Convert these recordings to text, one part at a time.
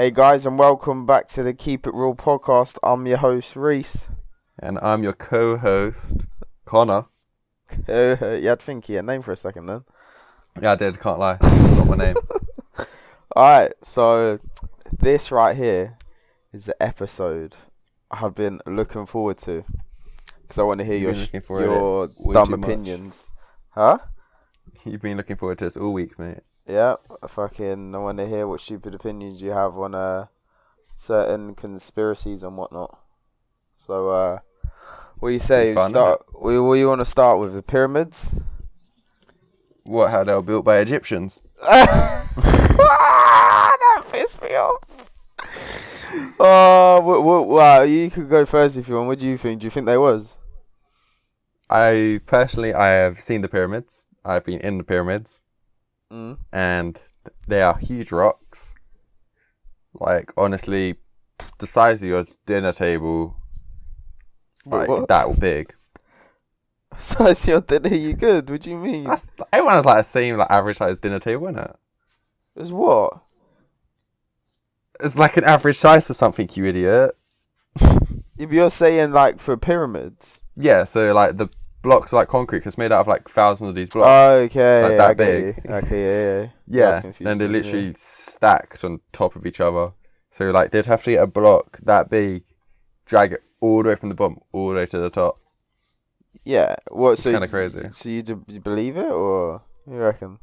Hey guys, and welcome back to the Keep It Real podcast. I'm your host, Reese. And I'm your co-host, Connor. You had to think of your name for a second then. Yeah, I did, can't lie. Forgot my name. Alright, so this right here is the episode I've been looking forward to because I want to hear You've your been looking forward to your it way dumb too much. opinions. Huh? You've been looking forward to this all week, mate. Yeah, I want to hear what stupid opinions you have on certain conspiracies and whatnot. So what do you That's gonna say? be fun, isn't it? What you want to start with? The pyramids? What, how they were built by Egyptians? That pissed me off. Oh, wow, you could go first if you want. What do you think? Do you think they was? I have seen the pyramids. I've been in the pyramids. Mm. And they are huge rocks. Like, honestly, the size of your dinner table, like, What? that big. Size your dinner, you good? What do you mean? Everyone has like the same like average size dinner table, isn't it? It's what? It's like an average size for something, you idiot. If you're saying like for pyramids. Yeah, so like the blocks are like concrete 'cause it's made out of like thousands of these blocks. Okay, Like I that get big. you. Okay, yeah. Yeah, That's confusing and they're me, literally stacked on top of each other. So like they'd have to get a block that big, drag it all the way from the bottom all the way to the top. Yeah. What? It's So, kind of crazy. so you believe it, or you reckon?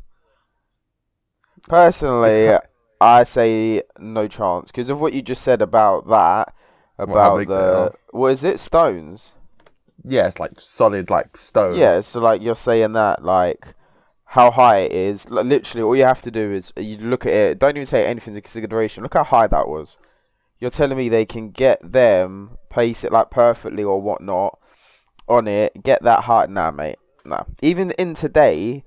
Personally, It's I say no chance because of what you just said about that, how about big they are. what is it, stones? Yeah, it's like solid like stone. Yeah, so like you're saying that like how high it is, like, literally all you have to do is you look at it, don't even take anything into consideration. Look how high that was. You're telling me they can get them, place it like perfectly or whatnot on it, get that high? Nah, mate. Nah. Even in today,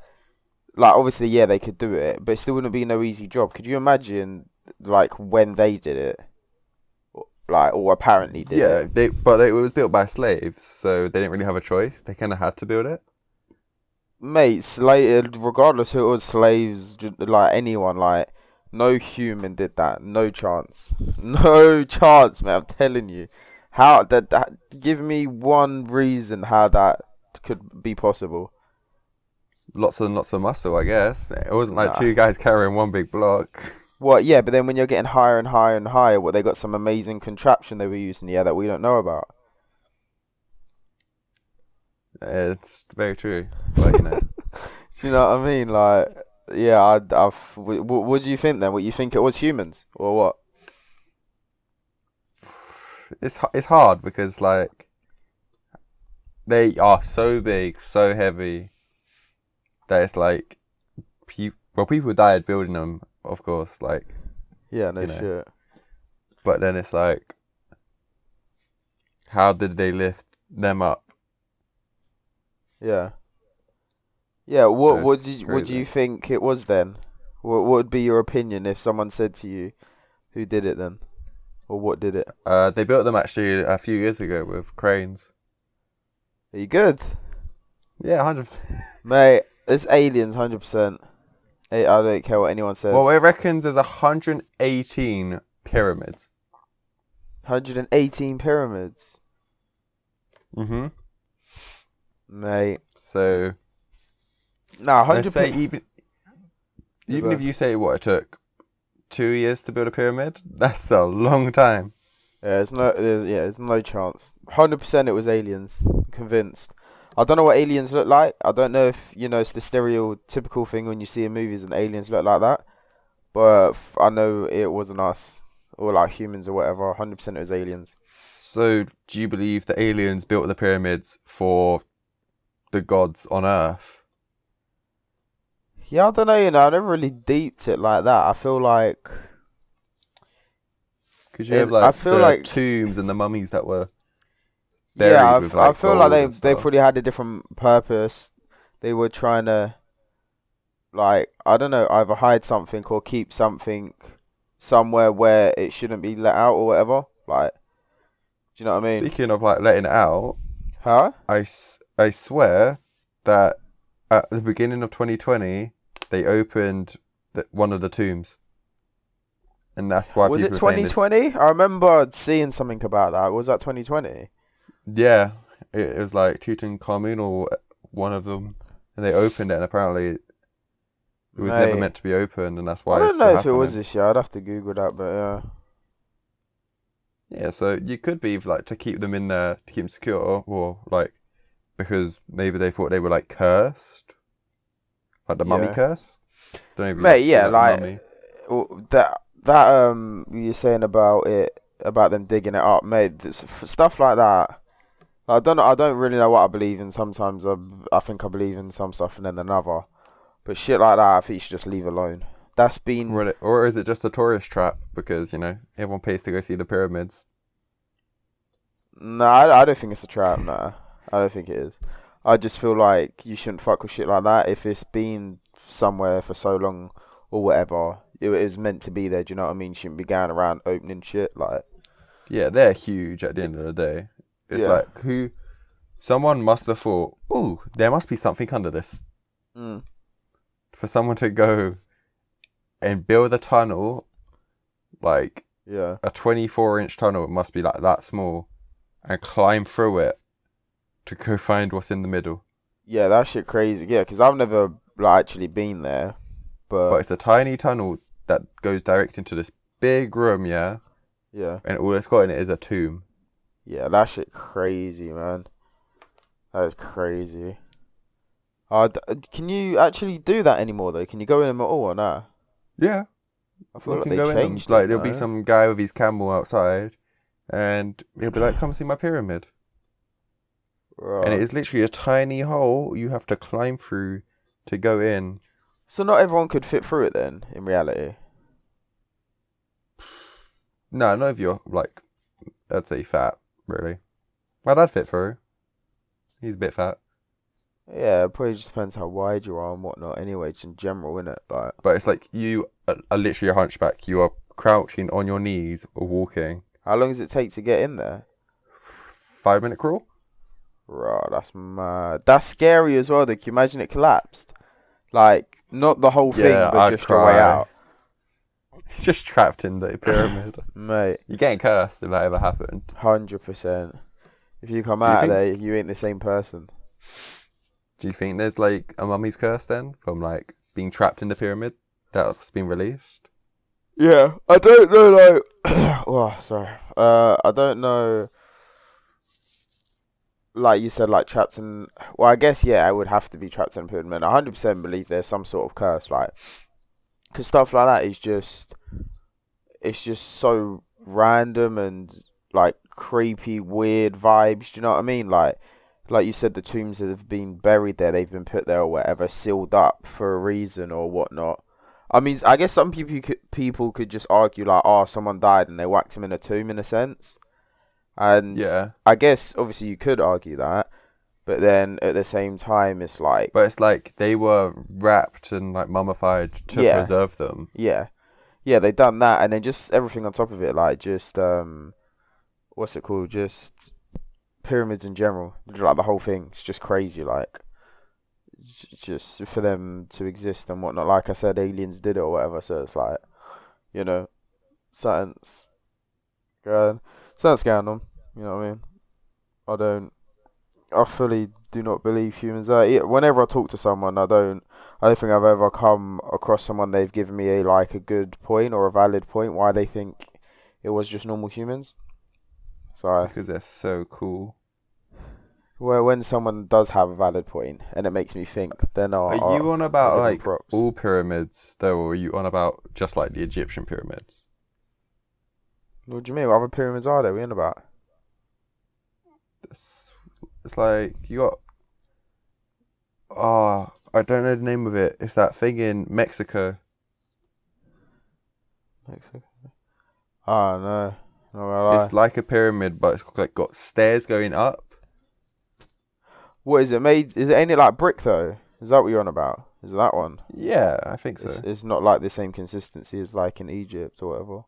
like obviously yeah they could do it, but it still wouldn't be no easy job. Could you imagine like when they did it, like or apparently did it? Yeah, but it was built by slaves, so they didn't really have a choice. They kind of had to build it. Mate, regardless who it was, slaves, like anyone, like no human did that. No chance. No chance, man. I'm telling you. How that give me one reason how that could be possible. Lots and lots of muscle, I guess. It wasn't like Nah. two guys carrying one big block. What? Yeah, but then when you're getting higher and higher and higher, what they got some amazing contraption they were using, yeah, that we don't know about. It's very true, but you know. Do you know what I mean? Like, yeah, what do you think then? What you think it was humans or what? It's hard because like they are so big, so heavy that it's like people died building them, of course, like Yeah, no you know. shit. But then it's like, how did they lift them up? Yeah. Yeah, So what it's do you crazy. think it was then? What would be your opinion if someone said to you who did it then? Or what did it? They built them actually a few years ago with cranes. Are you good? Yeah, 100%. Mate, it's aliens 100%. I don't care what anyone says. Well, it reckons there's 118 pyramids. 118 pyramids. Mm-hmm. Mate. So Nah, let's 100 say pi- even if you say what it took 2 years to build a pyramid, that's a long time. Yeah, there's no chance. 100% it was aliens. Convinced. I don't know what aliens look like. I don't know if, it's the stereotypical thing when you see in movies and aliens look like that. But I know it wasn't us. Or like humans or whatever. 100% it was aliens. So do you believe the aliens built the pyramids for the gods on Earth? Yeah, I don't know, I never really deeped it like that. I feel like... Because you have I like feel the like... tombs and the mummies that were Yeah, buried with I like feel like gold they, and they stuff. probably had a different purpose. They were trying to... like, I don't know, either hide something or keep something somewhere where it shouldn't be let out or whatever. Like, do you know what I mean? Speaking of like letting it out, Huh? I swear that at the beginning of 2020 they opened one of the tombs. and that's why Was it people are saying this. 2020? I remember seeing something about that. Was that 2020? Yeah, it was like Tutankhamun or one of them, and they opened it, and apparently it was never Mate, meant to be opened, and that's I why it's don't know still if it was happening. this year. I'd have to Google that, but yeah. Yeah, so you could be like to keep them in there to keep them secure, or like because maybe they thought they were like cursed, like the mummy Yeah. curse. Don't know if you Mate, like see yeah, like the like mummy. that you're saying about it about them digging it up, mate. Stuff like that. I don't really know what I believe in. Sometimes I think I believe in some stuff and then another. But shit like that, I think you should just leave alone. That's been Or is it just a tourist trap because everyone pays to go see the pyramids? no, I don't think it's a trap. Nah, I don't think it is. I just feel like you shouldn't fuck with shit like that if it's been somewhere for so long or whatever. It is meant to be there. Do you know what I mean? You shouldn't be going around opening shit like. Yeah, they're huge at the end of the day. It's Yeah. like who someone must have thought, ooh, there must be something under this. Mm. For someone to go and build a tunnel, like Yeah. a 24-inch tunnel, it must be like that small, and climb through it to go find what's in the middle. Yeah, that shit crazy. Yeah, 'cause I've never like actually been there, But but it's a tiny tunnel that goes direct into this big room, yeah, yeah, and all it's got in it is a tomb. yeah, that shit crazy, man. That is crazy. Can you actually do that anymore though? Can you go in them at all or nah? Yeah, I feel you like can they go in them. changed it, Like there'll be no? some guy with his camel outside, and he'll be like, "Come see my pyramid." And it Right. is literally a tiny hole you have to climb through to go in. So not everyone could fit through it then, in reality. No, none of you're like, I'd say fat, really. My dad fit through. He's a bit fat. Yeah, it probably just depends how wide you are and whatnot. Anyway, just in general, innit? Like, But it's like you are literally a hunchback. You are crouching on your knees or walking. how long does it take to get in there? 5 minute crawl? Right, that's mad. That's scary as well. Though. Can you imagine it collapsed? Like, not the whole thing, Yeah, but I'd just your way cry. out. He's just trapped in the pyramid. Mate, You're getting cursed if that ever happened. 100%. If you come Do you out of think? there, you ain't the same person. Do you think there's like a mummy's curse then from like being trapped in the pyramid that's been released? Yeah, I don't know, like, oh, sorry. I don't know, like you said, like trapped in, well, I guess, yeah, I would have to be trapped in a pyramid. I 100% believe there's some sort of curse, like, because stuff like that is just, it's just so random and, like, creepy, weird vibes, do you know what I mean? Like you said, the tombs that have been buried there, they've been put there or whatever, sealed up for a reason or whatnot. I mean, I guess some people could just argue like, oh, someone died and they whacked him in a tomb in a sense. And Yeah, I guess obviously you could argue that, but then at the same time, it's like, but it's like they were wrapped and like mummified to yeah, preserve them. yeah, yeah, they done that, and then just everything on top of it, like just what's it called? Just pyramids in general, like the whole thing. It's just crazy, like. Just for them to exist and whatnot. Like I said, aliens did it or whatever. So it's like, you know, something's going, something's going on. You know what I mean? I don't. I fully do not believe humans are. Whenever I talk to someone, I don't think I've ever come across someone they've given me a good point or a valid point why they think it was just normal humans. So, Because they're so cool. well, when someone does have a valid point and it makes me think, then Are you on I'll about give them like props. all pyramids though, or are you on about just like the Egyptian pyramids? What do you mean? What other pyramids are there? We in about? It's, it's like you got I don't know the name of it. It's that thing in Mexico. Mexico. Oh no, not gonna lie. It's like a pyramid, but it's like got stairs going up. What is it made? Is it ain't it like brick though? Is that what you're on about? Is it that one? Yeah, I think so. It's not like the same consistency as like in Egypt or whatever.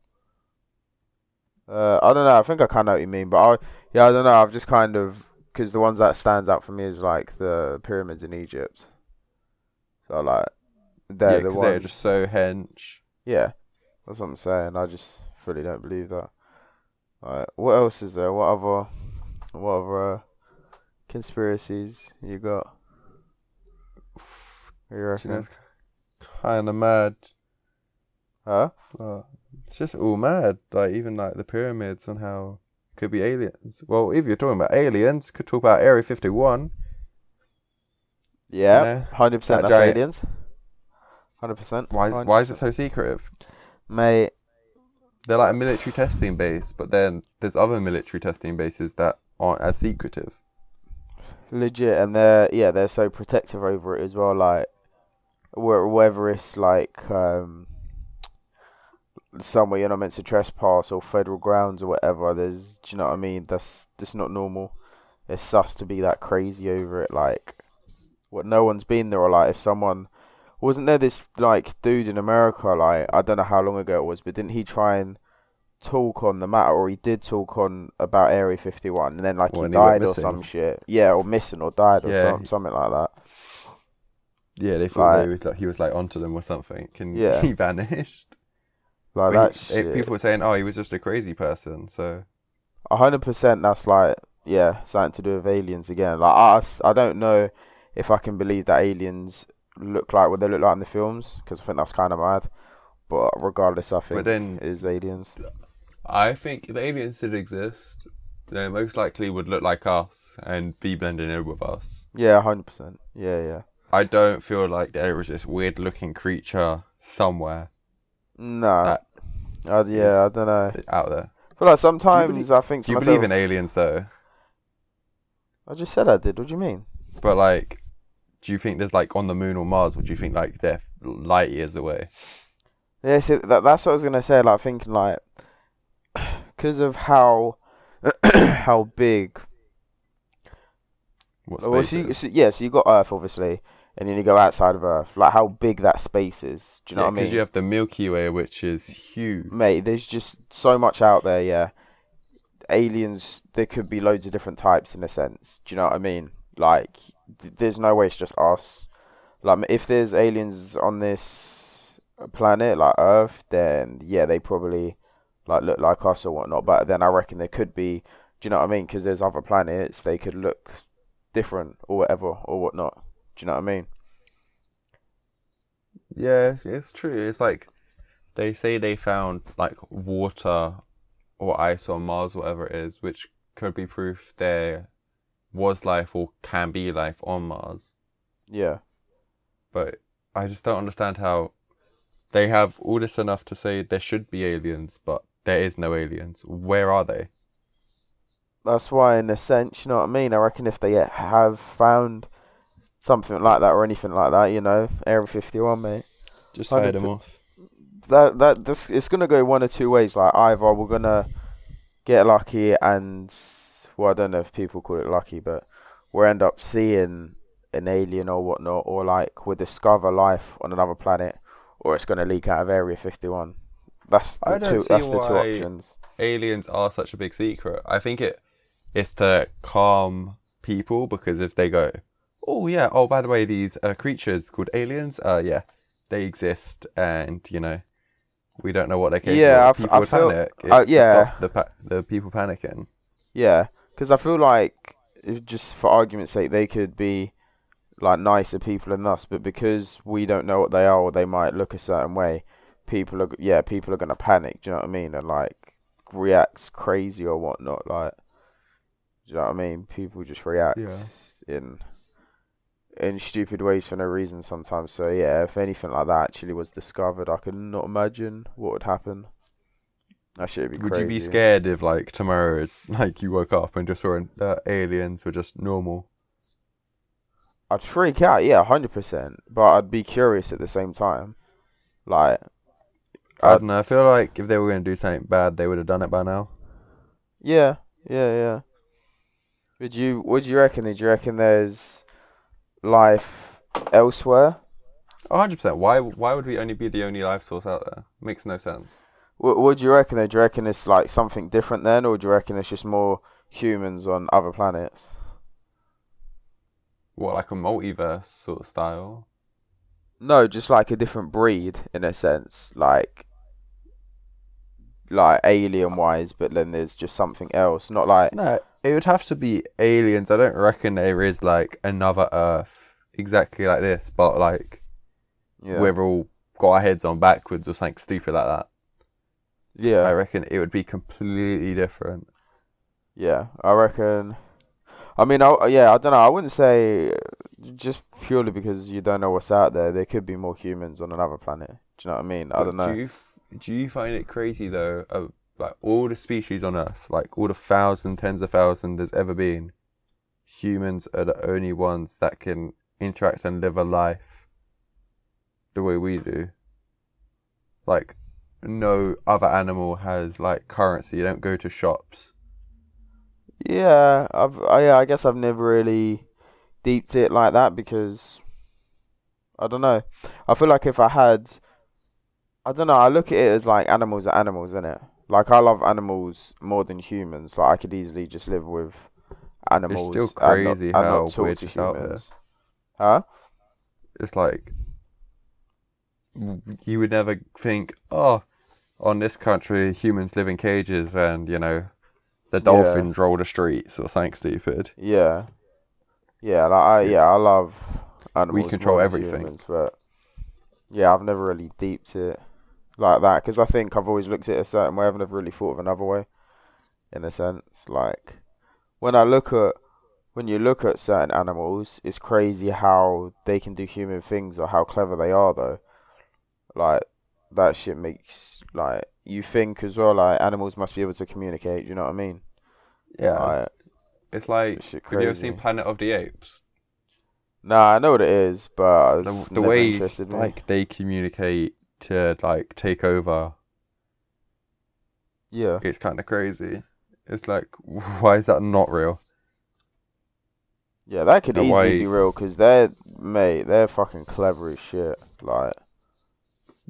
I don't know. I think I kind of know what you mean, but yeah, I don't know. I've just kind of because the ones that stands out for me is like the pyramids in Egypt. So like Yeah, they're the because they're just ones. so hench. Yeah, That's what I'm saying. I just fully don't believe that. Like, what else is there? What other conspiracies you got? What you Do you know, reckon? it's kind of mad. Huh? But it's just all mad. Like even like the pyramids and how it could be aliens. Well, if you're talking about aliens, could talk about Area 51. You Yeah, know 100% that that's giant. aliens. 100%. Why is it 100%. so secretive? Mate, They're like a military testing base, but then there's other military testing bases that aren't as secretive. legit, and they're so protective over it as well. Like, whether it's like somewhere you're not meant to trespass or federal grounds or whatever. Do you know what I mean? That's not normal. It's sus to be that crazy over it. Like, what? No one's been there, or like if someone wasn't there this like dude in America, like I don't know how long ago it was, but didn't he try and talk on the matter, or he did talk on about Area 51, and then like he When he went died or some missing, shit. Yeah, or missing or died or yeah, something like that. yeah, they thought Like, he was like onto them or something, and yeah, he vanished. like But that shit. people were saying, oh, he was just a crazy person. So 100% that's like, yeah, something to do with aliens again. Like, I don't know if I can believe that aliens look like what they look like in the films, because I think that's kind of mad. But regardless, I but think then it is aliens. I think if aliens did exist, they most likely would look like us and be blending in with us. Yeah, 100%. Yeah, yeah. I don't feel like there was this weird looking creature somewhere Nah, that yeah, is I don't know. out there. I feel like sometimes I think Do to you believe myself, in aliens though? I just said I did. What do you mean? But like, do you think there's like on the moon or Mars, or do you think like they're light years away? Yeah, see, that's what I was gonna say. Like thinking like, because of how how big. What Well, space is? so you got Earth obviously, and then you go outside of Earth. Like how big that space is. Do you know Yeah, what I because you mean? have the Milky Way, which is huge. Mate, there's just so much out there. Yeah, aliens. There could be loads of different types in a sense. Do you know what I mean? Like, there's no way it's just us. Like, if there's aliens on this planet, like Earth, then yeah, they probably like look like us or whatnot. But then I reckon there could be. Do you know what I mean? Because there's other planets, they could look different or whatever or whatnot. Do you know what I mean? Yeah, it's true. It's like they say they found like water or ice on Mars, whatever it is, which could be proof there was life or can be life on Mars. Yeah. But I just don't understand how they have all this enough to say there should be aliens, but there is no aliens. Where are they? That's why, in a sense, you know what I mean? I reckon if they have found something like that or anything like that, Area 51, mate, Just fire them 100%. off. It's gonna go one or two ways. Like either we're gonna get lucky and, well, I don't know if people call it lucky, but we'll end up seeing an alien or whatnot, or like we'll discover life on another planet, or it's gonna leak out of Area 51. That's the I don't two. see That's the two why options. aliens are such a big secret. I think it's to calm people because if they go, oh yeah, oh by the way, these creatures called aliens, yeah, they exist, and we don't know what they're capable Yeah, of. People I would feel. panic. It's to Yeah, stop the people panicking. yeah, because I feel like, if just for argument's sake, they could be like nicer people than us, but because we don't know what they are, or they might look a certain way, people are gonna panic. Do you know what I mean? And like react crazy or whatnot. Like, do you know what I mean? People just react Yeah. in in stupid ways for no reason sometimes. So yeah, if anything like that actually was discovered, I could not imagine what would happen. That shit would be Would you be crazy. scared if like tomorrow, like you woke up and just saw aliens were just normal? I'd freak out, yeah, 100%. But I'd be curious at the same time. Like, I I'd, don't know. I feel like if they were going to do something bad, they would have done it by now. yeah, yeah, yeah. What do you reckon? Do you reckon there's life elsewhere? 100%. Why would we only be the only life source out there? Makes no sense. What do you reckon? Do you reckon it's like something different then, or do you reckon it's just more humans on other planets? What, like a multiverse sort of style? No, just like a different breed in a sense. Like, like alien wise, but then there's just something else. Not like No, it would have to be aliens. I don't reckon there is like another Earth exactly like this, but like yeah, we're all got our heads on backwards or something stupid like that. I yeah, reckon it would be completely different. yeah. I reckon. I mean, I don't know. I wouldn't say just purely because you don't know what's out there. There could be more humans on another planet. Do you know what I mean? I don't But know. do you find it crazy though of like all the species on Earth, like all the thousand, tens of thousands there's ever been, humans are the only ones that can interact and live a life the way we do. Like no other animal has like currency. You don't go to shops. Yeah, yeah, I guess I've never really deeped it like that because I don't know. I feel like if I had, I don't know. I look at it as like animals are animals, innit? Like I love animals more than humans. Like I could easily just live with It's still animals crazy and not how we're talk to just out there. humans. Huh? It's like you would never think, oh, on this country humans live in cages and the Yeah, dolphins roll the streets or something stupid. yeah, yeah. I It's love we animals more control than everything. humans, but yeah, I've never really deeped it like that because I think I've always looked at it a certain way. I've never really thought of another way, in a sense. Like when I look at when you look at certain animals, it's crazy how they can do human things or how clever they are, though. Like that shit makes like you think as well. Like animals must be able to communicate. You know what I mean? Yeah, Like it's like, this shit have you ever seen crazy. Planet of the Apes? Nah, I know what it is, but The it's the never way interested me. like they communicate to like take over, Yeah, it's kind of crazy. It's like, why is that not real? yeah, that could easily Why? be real because they're fucking clever as shit. Like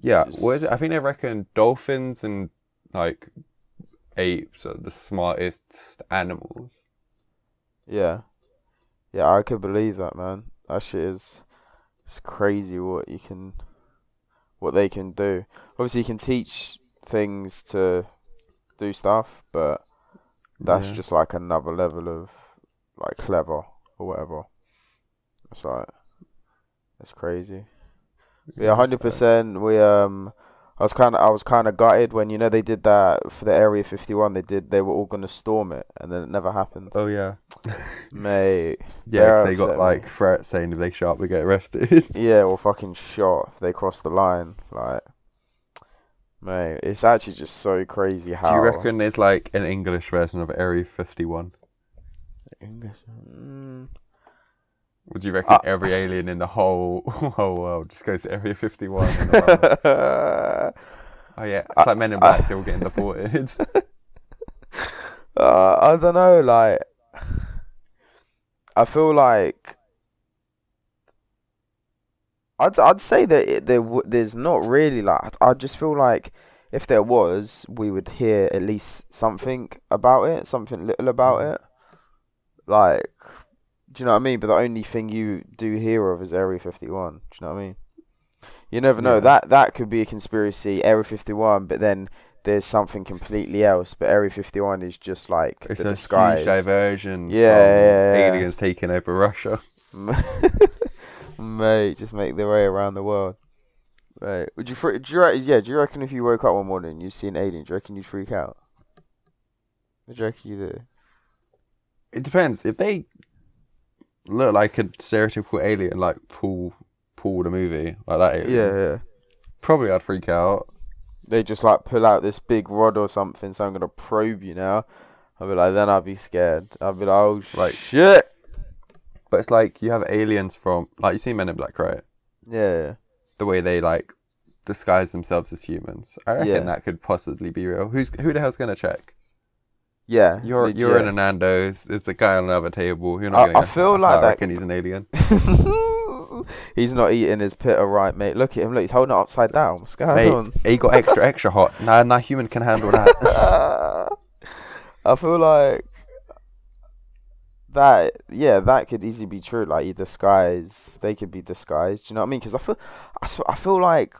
Yeah, what is just it? I think they reckon dolphins and like apes are the smartest animals. yeah, yeah, I could believe that, man. That shit is it's crazy what they can do. Obviously, you can teach things to do stuff, but that's Yeah, just like another level of like clever or whatever. It's like it's crazy. But yeah, yeah, it's like, 100%. I was kind of gutted when they did that for the Area 51. They were all gonna storm it, and then it never happened. oh yeah, Mate, yeah, because that they got upset me. like threats saying if they show up, they get arrested. Yeah, or fucking shot if they cross the line. Like, mate, it's actually just so crazy Do you how reckon there's like an English version of Area 51? English. Or do you reckon I, every alien in the whole whole world just goes to Area 51 and around? Oh yeah, it's I, like Men in Black. They're all getting I, deported. I don't know. Like, I feel like I'd say that there's not really like I just feel like if there was, we would hear at least something about it, something little about Mm. it. Like, do you know what I mean? But the only thing you do hear of is Area 51. Do you know what I mean? You never know. Yeah, That could be a conspiracy, Area 51, but then there's something completely else. But Area 51 is just like it's the a huge disguise. diversion from Yeah, aliens taking over Russia. yeah, yeah. Mate, just make their way around the world. Right. Do you reckon if you woke up one morning and you see an alien, do you reckon you'd freak out? What do you reckon you do? It depends. If they look like a stereotypical alien, like Paul the movie, like that Yeah, alien, yeah. probably I'd freak out. They just like pull out this big rod or something, so I'm gonna probe you now. I'd be like, then I'd be scared. I'd be like, oh Like, shit. but it's like you have aliens from like you see Men in Black, right? Yeah, The way they like disguise themselves as humans. I reckon yeah, that could possibly be real. Who the hell's gonna check? yeah, You're in a legit. Nando's. There's a guy on another table. You're not I gonna feel go. like I that. reckon he's an alien. He's not eating his pita right, mate. Look at him. Look, he's holding it upside down. What's going Mate, on? he got extra hot. Nah, human can handle that. I feel like that, yeah, that could easily be true. Like, they could be disguised. Do you know what I mean? Because I feel like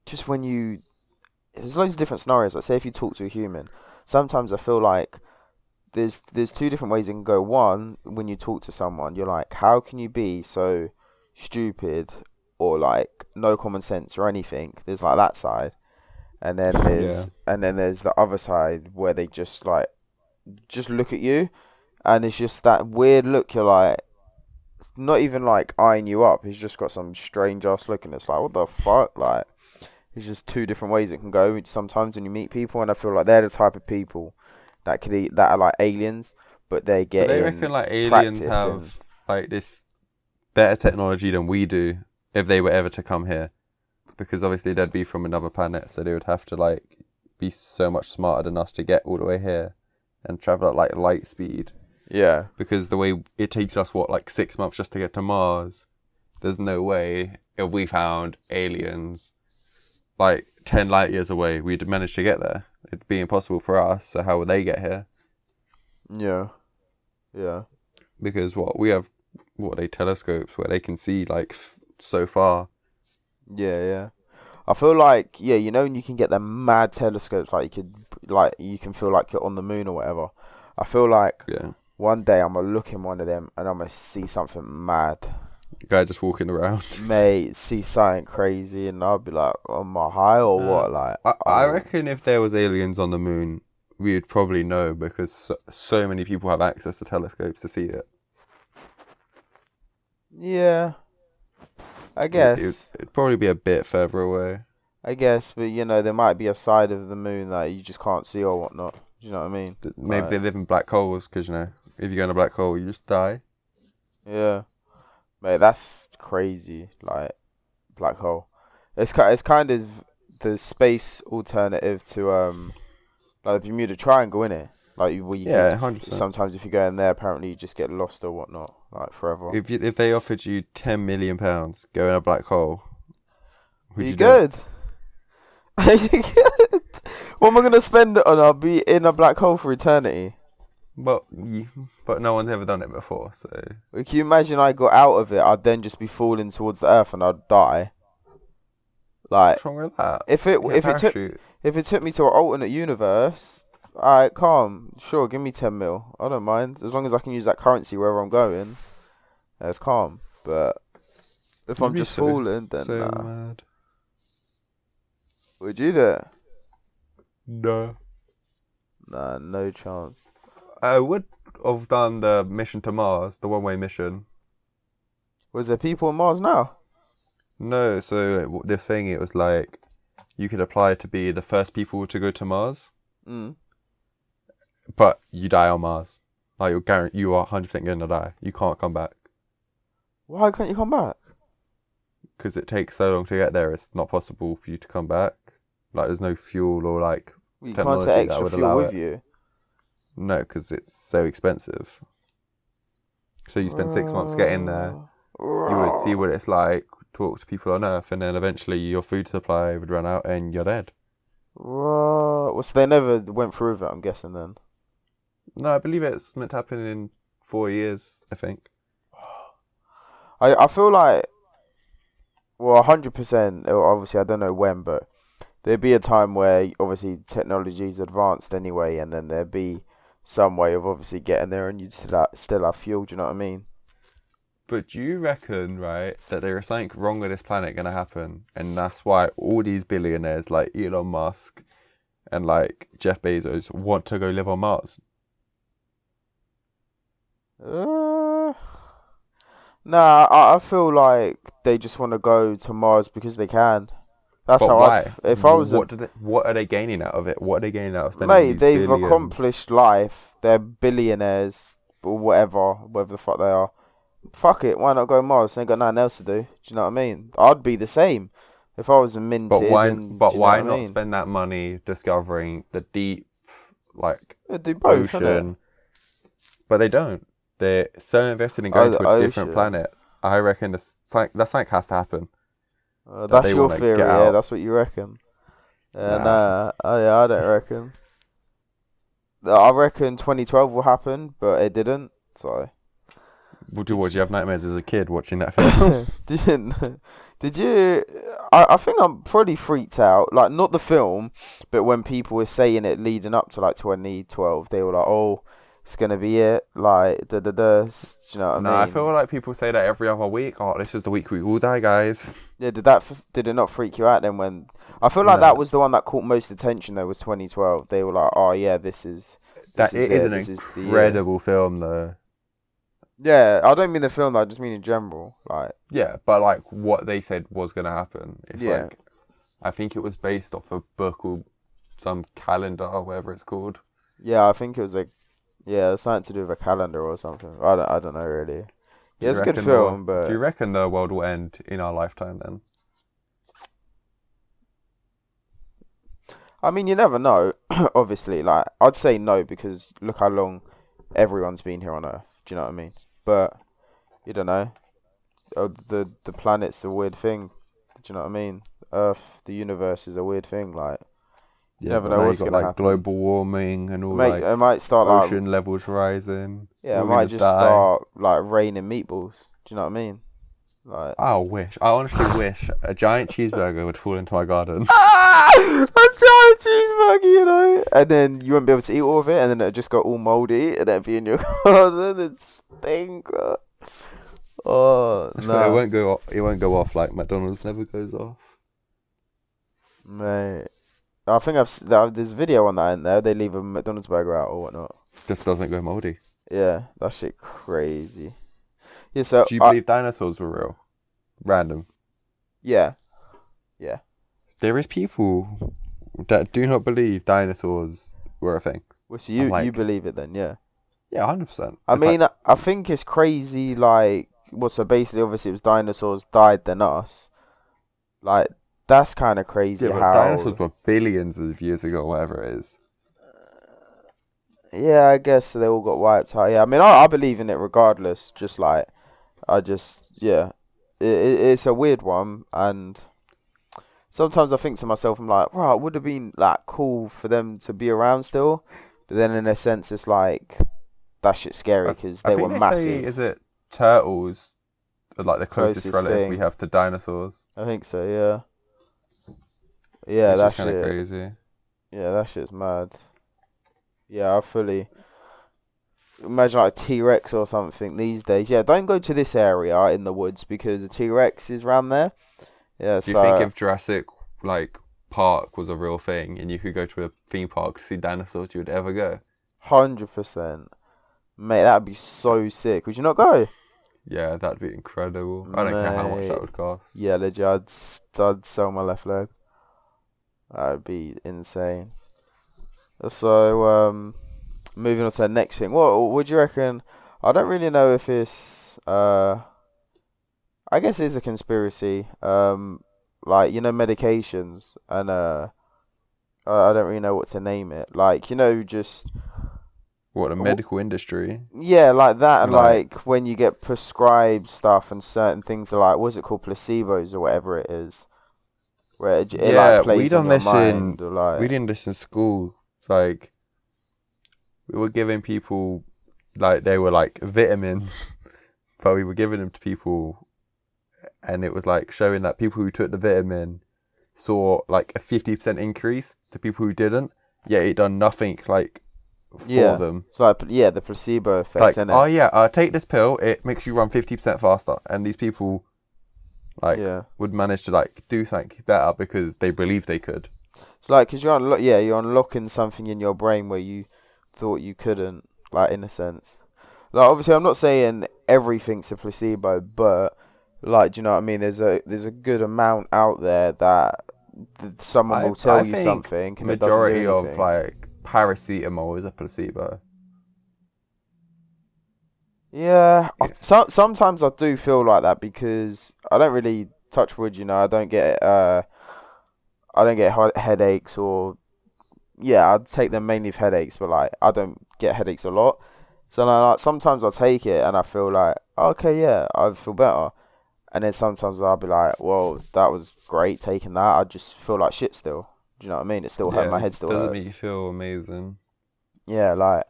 just when you there's loads of different scenarios. Like say if you talk to a human, sometimes I feel like there's two different ways it can go. One, when you talk to someone, you're like, how can you be so stupid or like no common sense or anything? There's like that side, Yeah. and then there's the other side where they just like just look at you and it's just that weird look. You're like not even like eyeing you up. He's just got some strange ass look and it's like what the fuck like. It's just two different ways it can go sometimes when you meet people, and I feel like they're the type of people that are like aliens, but they But get they reckon in like aliens practice have and like this better technology than we do if they were ever to come here. Because obviously they'd be from another planet, so they would have to like be so much smarter than us to get all the way here and travel at like light speed. yeah, Because the way it takes us what like 6 months just to get to Mars, there's no way if we found aliens like 10 light years away we'd manage to get there. It'd be impossible for us. So how would they get here? yeah, yeah, Because what we have, what are they telescopes where they can see like so far. yeah. I feel like you know when you can get them mad telescopes, like you can feel like you're on the moon or whatever. I feel like Yeah, one day I'm gonna look in one of them and I'm gonna see something mad, guy just walking around. mate, see something crazy, and I'll be like, am I high or Uh, what? Like, I oh, reckon if there was aliens on the moon, we would probably know because so many people have access to telescopes to see it. yeah, I It, it guess. it'd probably be a bit further away. I guess, but you know, there might be a side of the moon that you just can't see or whatnot. Do you know what I mean? Maybe Like, they live in black holes because you know if you go in a black hole, you just die. yeah, mate, that's crazy. Like, black hole. It's kind of the space alternative to like the Bermuda Triangle, innit? Like where you could Yeah, 100%. sometimes if you go in there, apparently you just get lost or whatnot, like forever. If they offered you £10 million, go in a black hole, Are would you you do it? good? Are you good? What am I gonna spend it on? I'll be in a black hole for eternity. But no one's ever done it before, so Like, can you imagine I got out of it? I'd then just be falling towards the earth and I'd die. Like what's wrong with that? if it Get a if it took parachute. if it took me to an alternate universe, alright, calm. Sure, give me 10 mil. I don't mind as long as I can use that currency wherever I'm going. That's calm. But if You'd I'm be just falling, then so nah. mad. Would you do it? No. Nah, no chance. I would have done the mission to Mars, the one-way mission. Was there people on Mars now? No, so this thing, it was like you could apply to be the first people to go to Mars, Mm. but you die on Mars. Like you are 100% going to die. You can't come back Why can't you come back? because it takes so long to get there. It's not possible for you to come back. Like there's no fuel or like You can't take technology that extra would fuel allow with it. you. No, because it's so expensive. So you spend 6 months getting there. You would see what it's like, talk to people on Earth, and then eventually your food supply would run out and you're dead. Well, so they never went through with it, I'm guessing then. No, I believe it's meant to happen in 4 years, I think. I feel like, well, 100%, obviously I don't know when, but there'd be a time where obviously technology's advanced anyway, and then there'd be some way of obviously getting there and you'd still have fuel, do you know what I mean? But do you reckon, right, that there is something wrong with this planet going to happen? And that's why all these billionaires like Elon Musk and like Jeff Bezos want to go live on Mars? Uh, nah, I feel like they just want to go to Mars because they can. That's But how why? if I was a What are they gaining out of it? What are they gaining out of spending mate, these they've billions? accomplished life. They're billionaires or whatever the fuck they are. Fuck it, why not go Mars? They ain't got nothing else to do. Do you know what I mean? I'd be the same if I was minted and do But you know what why I not mean? spend that money discovering the deep, like, Yeah, do both, innit? ocean? But they don't. They're so invested in Oh, going the to a different ocean. planet. I reckon that something has to happen. That That's they your want to get theory, yeah? out. That's what you reckon. Nah, Nah, I don't reckon. I reckon 2012 will happen, but it didn't. So Would you Did watch? You you, have nightmares as a kid watching that film? did did you? I think I'm pretty freaked out. Like not the film, but when people were saying it leading up to like 2012, they were like, "Oh, it's gonna be it." Like da da da. Do you know what I No, I feel mean? like people say that every other week. Oh, this is the week we all die, guys. Yeah. Did it not freak you out then when? I feel like that No, was the one that caught most attention. Though was 2012. They were like, "Oh yeah, this that is it is it. an This is the year." incredible film, though. Yeah. I don't mean the film. I just mean in general. Like Yeah, but like what they said was gonna happen. It's yeah. like I think it was based off a book or some calendar or whatever it's called. Yeah. I think it was like yeah, something to do with a calendar or something. I don't know really. Do Yeah, you it's a good reckon the film, Do you but reckon the world will end in our lifetime then? I mean, you never know. Obviously, like I'd say no because look how long everyone's been here on Earth. Do you know what I mean? But you don't know. The planet's a weird thing. Do you know what I mean? Earth, the universe is a weird thing. Like you Yeah, never but know now you what's got gonna like happen. global warming and all It like might start like ocean levels rising. yeah, it We're might gonna just die. start like raining meatballs. Do you know what I mean? Like I honestly wish a giant cheeseburger would fall into my garden. ah, a giant cheeseburger, you know, and then you won't be able to eat all of it, and then it'll just go all moldy, and then be in your garden and stink. Bro. Oh It nah, won't go off. It won't go off like McDonald's never goes off. mate. I think there's a video on that in there. They leave a McDonald's burger out or whatnot. Just doesn't go moldy. Yeah, that shit crazy. Yeah, so Do you believe dinosaurs were real? Random. yeah, yeah. There is people that do not believe dinosaurs were a thing. Well, so I'm you like, believe it then, yeah. yeah, 100%. I It's like, mean, I think it's crazy. Like, well, so basically, obviously, it was dinosaurs died than us. Like, that's kind of crazy yeah, but dinosaurs how. were billions of years ago, whatever it is. Yeah, I guess they all got wiped out. Yeah, I mean, I believe in it regardless. Just like, yeah, it's a weird one, and sometimes I think to myself, I'm like, wow, it would have been like cool for them to be around still, but then in a sense, it's like that shit's scary I, because I they were think they say, massive, is it turtles are like the closest closest relative we thing. have to dinosaurs, I think so. Yeah, yeah, which is that kind of shit. crazy. Yeah, that shit's mad. Yeah, I fully imagine like a T-Rex or something these days. Yeah, don't go to this area in the woods because the T-Rex is around there. Yeah, Do you think so if Jurassic like Park was a real thing and you could go to a theme park to see dinosaurs, you would ever go? 100%. Mate, that'd be so sick. Would you not go? Yeah, that'd be incredible. I don't care how much that Mate. would cost. Yeah, legit, I'd sell my left leg. That'd be insane. So, moving on to the next thing. What would you reckon? I don't really know if it's, I guess it's a conspiracy. Like, medications and, I don't really know what to name it. Like, just, What, the medical industry? yeah, like that, and Like, like when you get prescribed stuff and certain things are like, what's it called, placebos or whatever it is, where it like yeah, plays on your mind or we like, didn't this in school. Like, we were giving people, like, they were like vitamins, but we were giving them to people, and it was like showing that people who took the vitamin saw like a 50% increase to people who didn't, yet it done nothing like for yeah, them. it's like yeah, the placebo It's effect, like, isn't oh it? yeah, take this pill, it makes you run 50% faster. And these people like Yeah, would manage to like do something better because they believed they could. it's like because you're unlocking something in your brain where you thought you couldn't, like in a sense. Like obviously, I'm not saying everything's a placebo, but like, do you know what I mean? There's a good amount out there that someone will I tell you think something and it doesn't do majority of anything. like paracetamol is a placebo. Yeah, Yes. sometimes I do feel like that because I don't really touch wood, I don't get headaches or yeah, I'd take them mainly for headaches, but like I don't get headaches a lot. So like sometimes I'll take it and I feel like okay, yeah, I feel better. And then sometimes I'll be like, well, that was great taking that. I just feel like shit still. Do you know what I mean? It still hurt. Yeah, My head it still doesn't make you hurts. feel amazing. Yeah, like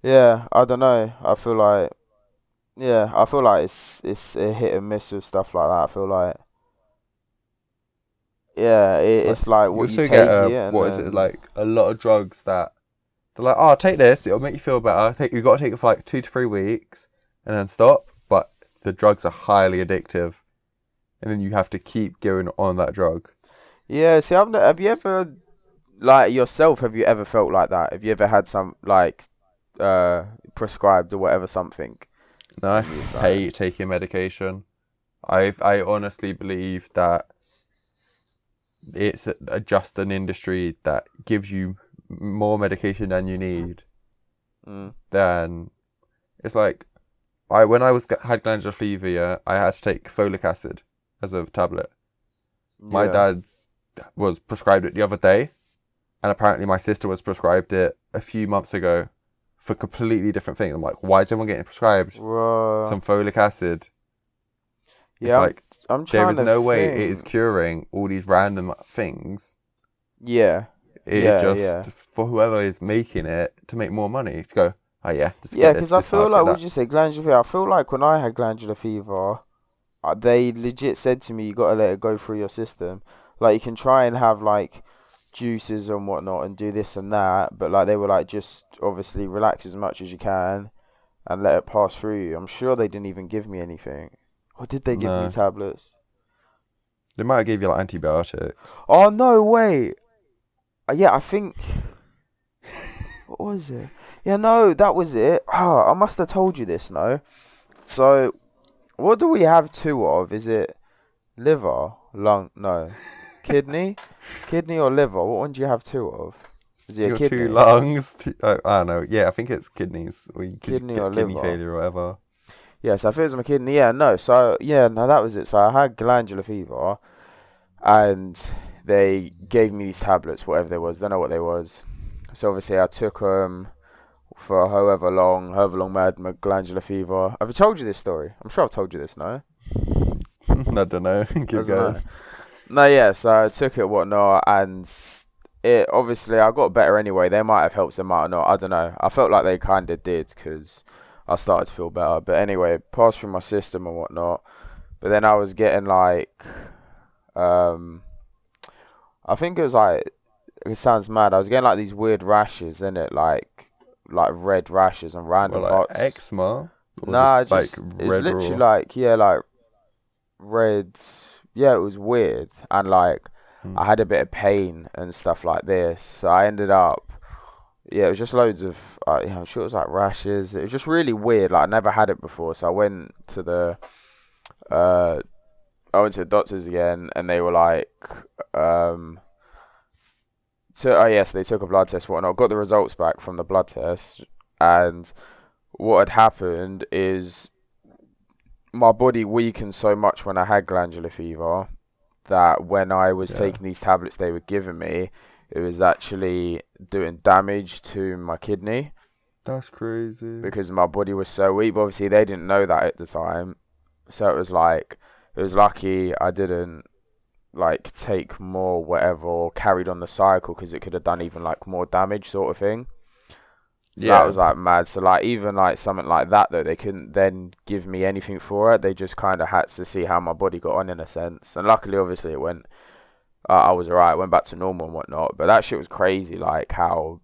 yeah, I don't know. I feel like. Yeah, I feel like it's a hit and miss with stuff like that. I feel like yeah, It's like it's like you what you also get take it and what is it then like a lot of drugs that they're like, oh, take this, it'll make you feel better. You got to take it for like 2 to 3 weeks and then stop. But the drugs are highly addictive, and then you have to keep going on that drug. yeah. See, have you ever like yourself? Have you ever felt like that? Have you ever had some like prescribed or whatever something And I and you like hate taking medication. I honestly believe that it's just an industry that gives you more medication than you need. mm, Then it's like I when I was had glandular fever, yeah, I had to take folic acid as a tablet. My yeah. dad was prescribed it the other day, and apparently my sister was prescribed it a few months ago for completely different things. I'm like, why is everyone getting prescribed Well, some folic acid? It's yeah. like I'm there trying is to no way it is think. curing all these random things. Yeah, It is yeah, just yeah. for whoever is making it to make more money. To go, oh yeah, just Yeah, get because this, I this feel mask, like, get would that. you say glandular fever? I feel like when I had glandular fever, they legit said to me, you gotta let it go through your system. Like, you can try and have, like, juices and whatnot and do this and that, but, like, they were like, just obviously relax as much as you can and let it pass through you. I'm sure they didn't even give me anything. Or did they give me No, tablets? they might have gave you like antibiotics. Oh, no, wait. Yeah, I think. What was it? Yeah, no, that was it. Oh, I must have told you this, no? So, what do we have two of? Is it liver, lung, no, kidney, kidney or liver? What one do you have two of? Is it a Your two kidney, lungs. I don't know. Yeah, I think it's kidneys, or you could kidney or get kidney liver? failure or whatever. Yes, I think it was my kidney. Yeah, no. So yeah, no, that was it. So I had glandular fever, and they gave me these tablets, whatever they was. Don't know what they was. So obviously I took them for however long I had my glandular fever. Have I told you this story? I'm sure I've told you this, no? I don't know. I Keep don't going. know. No, yeah, so I took it, whatnot, and it obviously I got better anyway. They might have helped, they might have not. I don't know. I felt like they kind of did because I started to feel better. But anyway, it passed through my system and whatnot. But then I was getting like, um, I think it was like, it sounds mad. I was getting like these weird rashes in it, like red rashes on Well, random like parts. eczema, or just Nah, like it's red literally raw. like, yeah, like red. Yeah, it was weird, and like Hmm. I had a bit of pain and stuff like this. So I ended up, yeah, it was just loads of, yeah, I'm sure it was like rashes. It was just really weird. Like I never had it before, so uh, I went to the doctors again, and they were like, um, oh yes, they took a blood test, whatnot. Got the results back from the blood test, and what had happened is my body weakened so much when I had glandular fever that when I was Yeah, taking these tablets they were giving me, it was actually doing damage to my kidney that's crazy. because my body was so weak. But obviously, they didn't know that at the time, so it was like it was lucky I didn't like take more whatever or carried on the cycle because it could have done even like more damage sort of thing. So that Yeah, was like mad. So like even like something like that though, they couldn't then give me anything for it. They just kind of had to see how my body got on in a sense. And luckily, obviously, it went I was alright, went back to normal and whatnot. But that shit was crazy, like how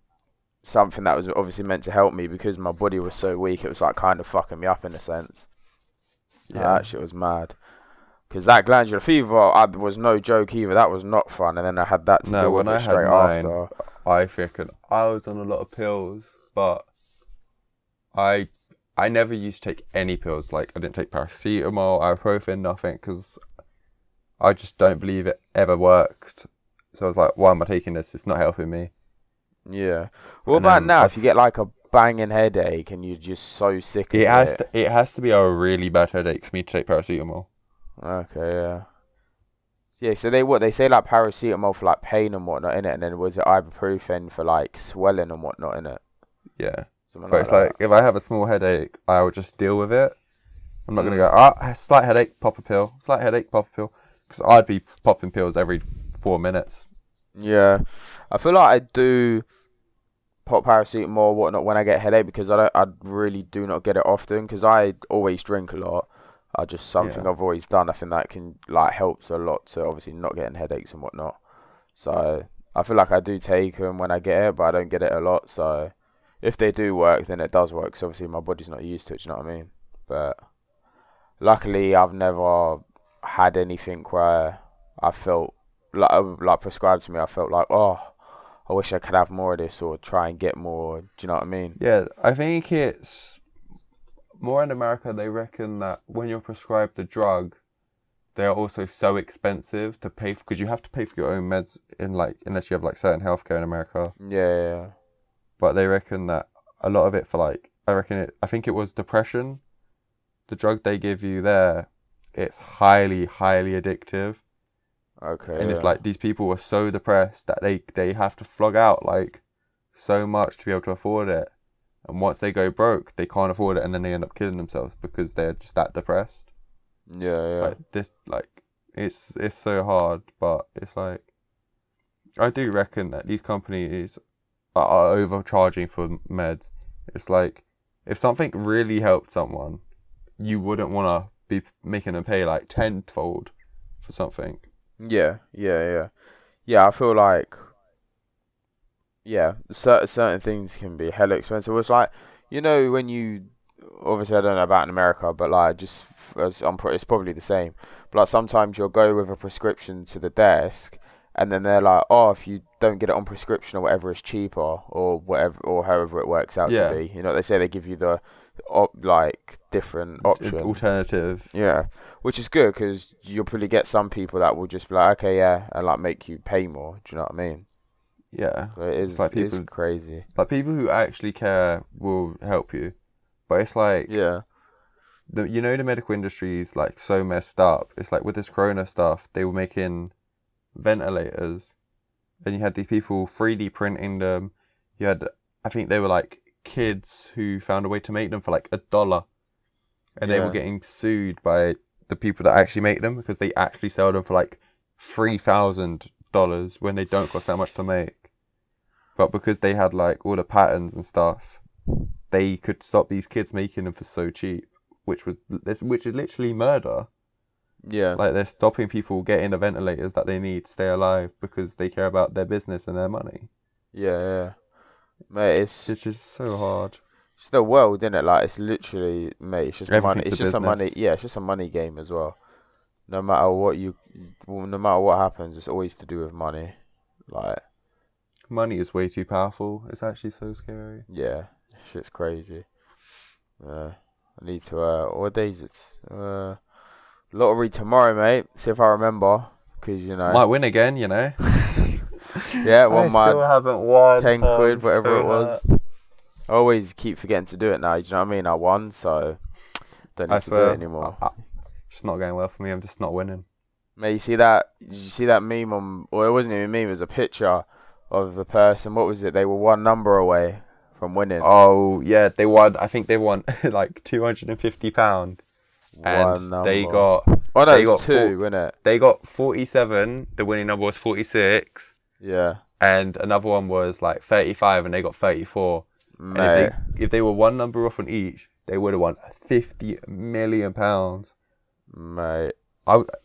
something that was obviously meant to help me because my body was so weak, it was like kind of fucking me up in a sense. yeah. That shit was mad. Because that glandular fever, I was no joke either. That was not fun. And then I had that to No, deal when with I it had straight mine, after. I figured I was on a lot of pills, but I I never used to take any pills. Like I didn't take paracetamol, ibuprofen, nothing, because I just don't believe it ever worked. So I was like, why am I taking this? It's not helping me. Yeah. What And about then now? If you get like a banging headache and you're just so sick of it. it has to be a really bad headache for me to take paracetamol. Okay, yeah. Yeah, so they say like paracetamol for like pain and whatnot in it, and then was it ibuprofen for like swelling and whatnot in it, Yeah. something But like it's like that. if I have a small headache, I will just deal with it. I'm not gonna Mm. go, slight headache, pop a pill. Slight headache, pop a pill. Because I'd be popping pills every 4 minutes. Yeah, I feel like I do pop paracetamol, whatnot, when I get a headache because I really do not get it often because I always drink a lot. I just something Yeah. I've always done. I think that can like helps a lot to obviously not getting headaches and whatnot. So I feel like I do take them when I get it, but I don't get it a lot. So if they do work, then it does work. 'Cause obviously my body's not used to it. Do you know what I mean? But luckily, I've never had anything where I felt like prescribed to me. I felt like, oh, I wish I could have more of this or try and get more. Do you know what I mean? Yeah, I think it's more in America. They reckon that when you're prescribed the drug, they are also so expensive to pay because you have to pay for your own meds in like unless you have like certain healthcare in America. Yeah, But they reckon that a lot of it for like I think it was depression. The drug they give you there, it's highly addictive, okay, and it's yeah, like these people were so depressed that they have to flog out like so much to be able to afford it, and once they go broke, they can't afford it, and then they end up killing themselves because they're just that depressed. yeah, Like this, like it's so hard, but it's like I do reckon that these companies are overcharging for meds. It's like if something really helped someone, you wouldn't want to be making them pay like tenfold for something. yeah. Yeah, I feel like yeah, certain things can be hella expensive. It's like when you obviously I don't know about in America, but like just as it's probably the same. But like sometimes you'll go with a prescription to the desk, and then they're like, oh, if you don't get it on prescription or whatever, it's cheaper or whatever or however it works out to Yeah, be. They say they give you the like different option. alternative. Yeah, which is good because you'll probably get some people that will just be like, okay, yeah, and like make you pay more. Do you know what I mean? Yeah, So it it's is like it's people crazy. who actually care will help you, but it's like Yeah, the medical industry is like so messed up. It's like with this corona stuff, they were making ventilators, and you had these people 3D printing them. You had, I think they were like kids who found a way to make them for like $1, and they were yeah, getting sued by the people that actually make them because they actually sell them for like $3,000 when they don't cost that much to make. But because they had like all the patterns and stuff, they could stop these kids making them for so cheap, which is literally murder. yeah, Like they're stopping people getting the ventilators that they need to stay alive because they care about their business and their money. yeah. Mate, It's just so hard. it's the world, isn't it? Like it's literally, mate. It's just money. Everything's It's a just a money. business. Yeah, it's just a money game as well. No matter what no matter what happens, it's always to do with money. Like, Money is way too powerful. It's actually so scary. yeah, shit's crazy. I need to. What day is it? Lottery tomorrow, mate. See if I remember, because Might win again, you know. yeah, won I my still haven't won. 10 Oh, quid, I'm whatever it so hurt. was. I always keep forgetting to do it now. Do you know what I mean? I won, so don't I need to do it swear, anymore. it's not going well for me. I'm just not winning. Mate, you see that? Did you see that meme on? Or it wasn't even a meme. It was a picture of the person. What was it? They were one number away from winning. Oh yeah, they won. I think they won like £250, and One they number. got Oh no, it they was got four, two, wasn't it? they got 47. The winning number was 46, Yeah, and another one was like 35, and they got 34. And mate. if they were one number off on each, they would have won £50 million. Mate.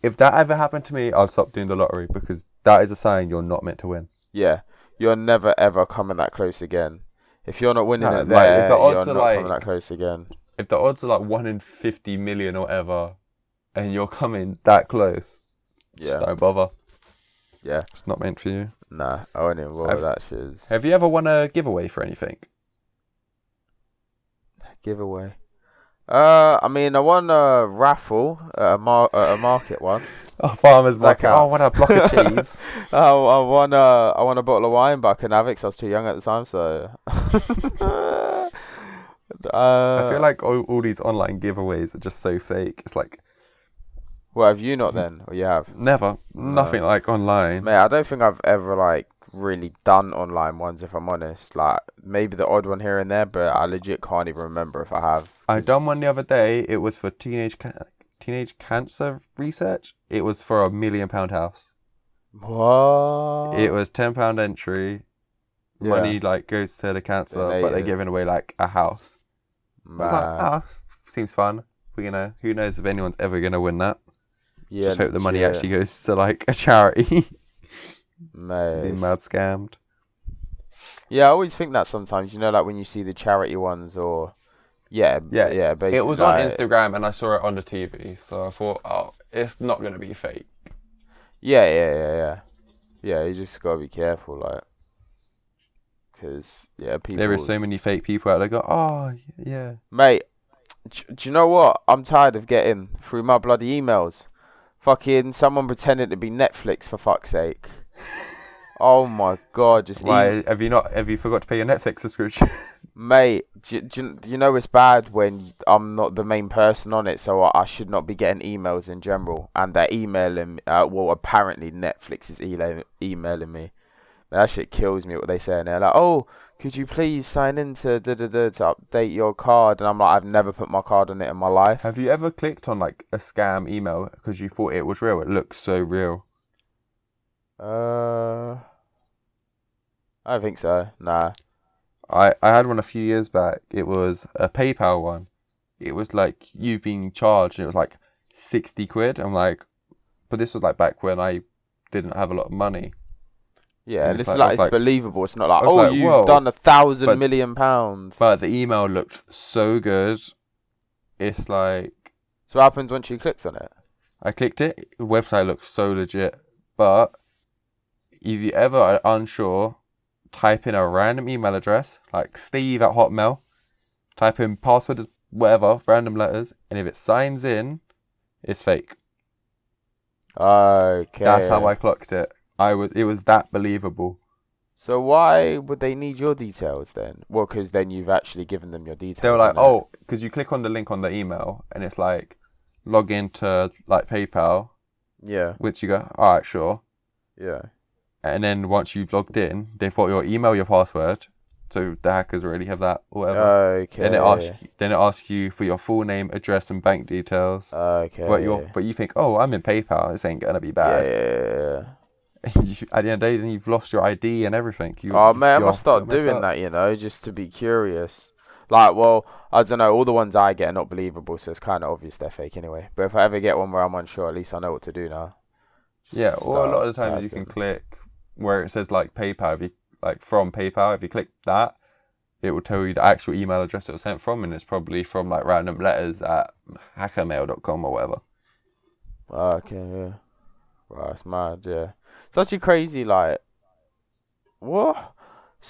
If that ever happened to me, I'd stop doing the lottery because that is a sign you're not meant to win. Yeah, you're never ever coming that close again. If you're not winning No, it like there, you're not coming that close again. if the odds are like 1 in 50 million or whatever, and you're coming that close, just Yeah, don't bother. yeah. It's not meant for you. Nah, I won't even bother. Have That shit is Have you ever won a giveaway for anything? giveaway. I mean, I won a raffle at a market once. Oh, farmer's Does that market. Oh, I count? want a block of cheese. I won a bottle of wine, but I couldn't have it 'cause I was too young at the time. So, I feel uh, like all these online giveaways are just so fake. It's like well, have you not then, or you have? never, No, nothing like online. mate. I don't think I've ever like really done online ones. If I'm honest, like maybe the odd one here and there, but I legit can't even remember if I have. I done 'Cause one the other day. It was for teenage cancer research. It was for £1 million house. It what? was £10 entry, Yeah. money like goes to the cancer, but they're Donated. giving away like a house. I was like, Mad. seems fun. But who knows if anyone's ever gonna win that? Yeah, Just hope the money legit. actually goes to like a charity. Being Mate. mad scammed. Yeah, I always think that sometimes, like when you see the charity ones or yeah, Yeah, yeah, it basically was on like Instagram and I saw it on the TV, so I thought, oh, it's not gonna be fake. yeah. Yeah, you just gotta be careful, like, because yeah, There is people, so many fake people out there. Go, oh yeah. mate. Do you know what? I'm tired of getting through my bloody emails. Fucking someone pretending to be Netflix for fuck's sake. Oh my god, just Why have you not? Have you forgot to pay your Netflix subscription? mate. Do you know it's bad when I'm not the main person on it, so I should not be getting emails in general, and they're emailing. Well, apparently Netflix is emailing me. That shit kills me what they say, and they're like, "Oh, could you please sign in to to update your card?" And I'm like, "I've never put my card on it in my life." Have you ever clicked on like a scam email because you thought it was real? It looks so real. I don't think so. Nah. I had one a few years back. It was a PayPal one. It was like you being charged, and it was like 60 quid. I'm like, but this was like back when I didn't have a lot of money. Yeah, And and it's it's like, I like was it's like, believable. It's not like, I was "Oh, like, you've whoa. done 1,000 But million pounds." but the email looked so good. It's like So what happens once you clicked on it? I clicked it. The website looks so legit. But if you ever are unsure, type in a random email address like Steve at Hotmail. Type in password as whatever, random letters, and if it signs in, it's fake. That's how Okay. I clocked it. It was that believable. So why would they need your details then? Well, because then you've actually given them your They were details, like, innit? oh, because you click on the link on the email and it's like log into like PayPal, Yeah, which you go, all right, sure. yeah. And then once you've logged in, they've got your email, your password, so the hackers already have that or whatever. Okay. Then it asks you for your full name, address, and bank details. Okay. But you think, oh, I'm in PayPal. This ain't gonna be Yeah, bad. yeah. At the end of the day, then you've lost your ID and everything. Oh man, I must You're start messed doing up. that, just to be curious. Like, well, I don't know, all the ones I get are not believable, so it's kind of obvious they're fake anyway. But if I ever get one where I'm unsure, at least I know what to do now. Yeah, Just or a lot start of the times you can typing. click where it says like PayPal. If you like from PayPal, if you click that, it will tell you the actual email address it was sent from, and it's probably from like random letters at hackermail.com or whatever. Okay, yeah. Right, it's mad, yeah. It's actually crazy, like, what?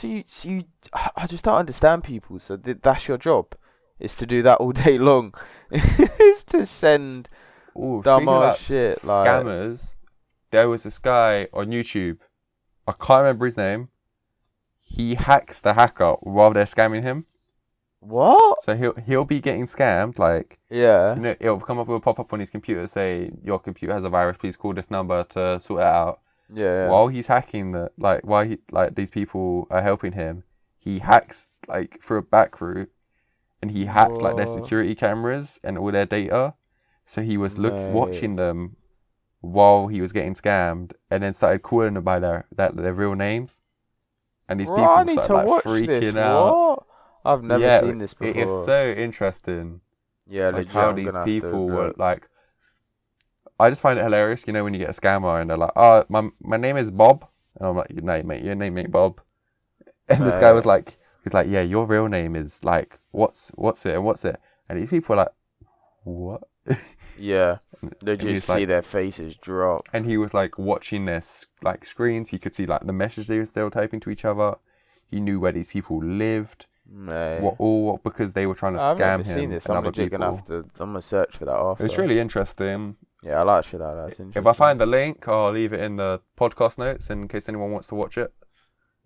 I just don't understand people. So that's your job, is to do that all day long, is to send Oh, dumb speaking ass about shit, like, scammers, there was this guy on YouTube. I can't remember his name. He hacks the hacker while they're scamming him. what? So he'll be getting scammed. Like, Yeah, it'll come up with a pop up on his computer say your computer has a virus. Please call this number to sort it out. yeah, While he's hacking while these people are helping him, he hacks like through a back route, and he yeah. hacked like their What, security cameras and all their data. So he was mate? watching them while he was getting scammed, and then started calling them by their real names. And these Bro, I people need started to like watch this. freaking out. What? I've never Yeah, seen this it is before. so interesting, Yeah, like legit. how I'm these gonna have to people were look. like. I just find it hilarious, when you get a scammer and they're like, "Oh, my name is Bob," and I'm like, "No, mate, your name ain't Bob." And this guy was Mate. like, he's like, "Yeah, your real name is like, what's it and what's it?" And these people are like, "What?" Yeah, And legit he's see like, their faces drop. and he was like watching their like screens. He could see like the messages they were typing to each other. He knew where these people lived. Mate. Because they were trying to I've never scam seen him this. and I'm other legit gonna have people. to. I'm gonna search for that It's after. really interesting. Yeah, I like shit like that. It's If I interesting. find the link, I'll leave it in the podcast notes in case anyone wants to watch it.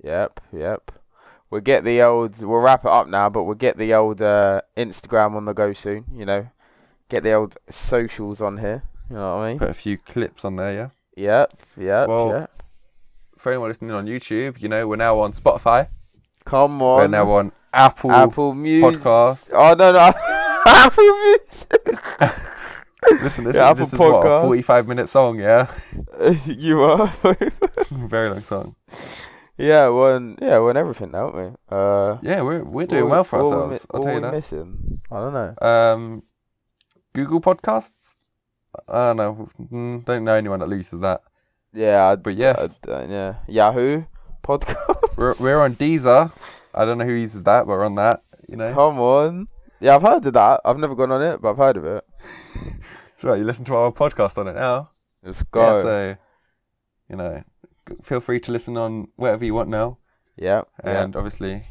Yep. We'll wrap it up now, but we'll get the old Instagram on the go soon. Get the old socials on here. You know what I mean? Put a few clips on there, yeah. Well, Yep. for anyone listening on YouTube, we're now on Spotify. Come We're now on, on Apple Apple Music. Podcasts. Oh no, Apple Music. Listen, Yeah, Apple this is what, a Podcast. 45-minute song, yeah? You are. Very long song. won everything, don't we? Yeah, we're doing well for ourselves. I'll What tell were you we that. missing? I don't know. Google Podcasts. I don't know. Don't know anyone that uses that. Yeah, But yeah, yeah. Yahoo podcast. we're on Deezer. I don't know who uses that, but we're on that. You know. Come on. Yeah, I've heard of that. I've never gone on it, but I've heard of it. So you listen to our podcast on it now. Let's Yeah, go. so you know, feel free to listen on whatever you want now, Yeah, and obviously,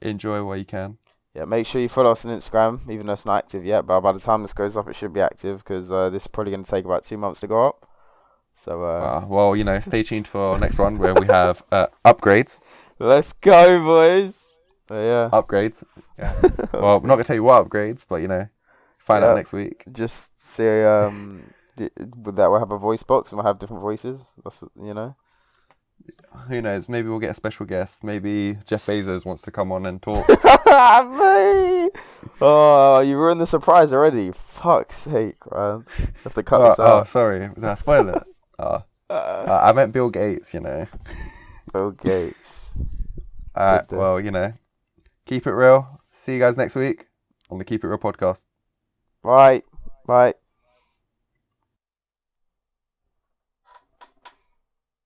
enjoy while you can. yeah. Make sure you follow us on Instagram, even though it's not active yet. But by the time this goes up, it should be active because this is probably going to take about 2 months to go up. So Well, stay tuned for our next one where we have upgrades. let's go, boys. Yeah. Upgrades. Yeah. Well, I'm not gonna tell you what upgrades, but find out Yeah. next week. Just say with that we'll have a voice box and we'll have different voices. That's Who knows? Maybe we'll get a special guest. Maybe Jeff Bezos wants to come on and talk. Mate. Oh, you ruined the surprise already. Fuck's sake, man. Have to cut this Oh, out. sorry. Did I spoil it? I meant Bill Gates. Bill Gates. All right. Good day. Well, keep it real. See you guys next week on the Keep It Real podcast. Bye. Bye.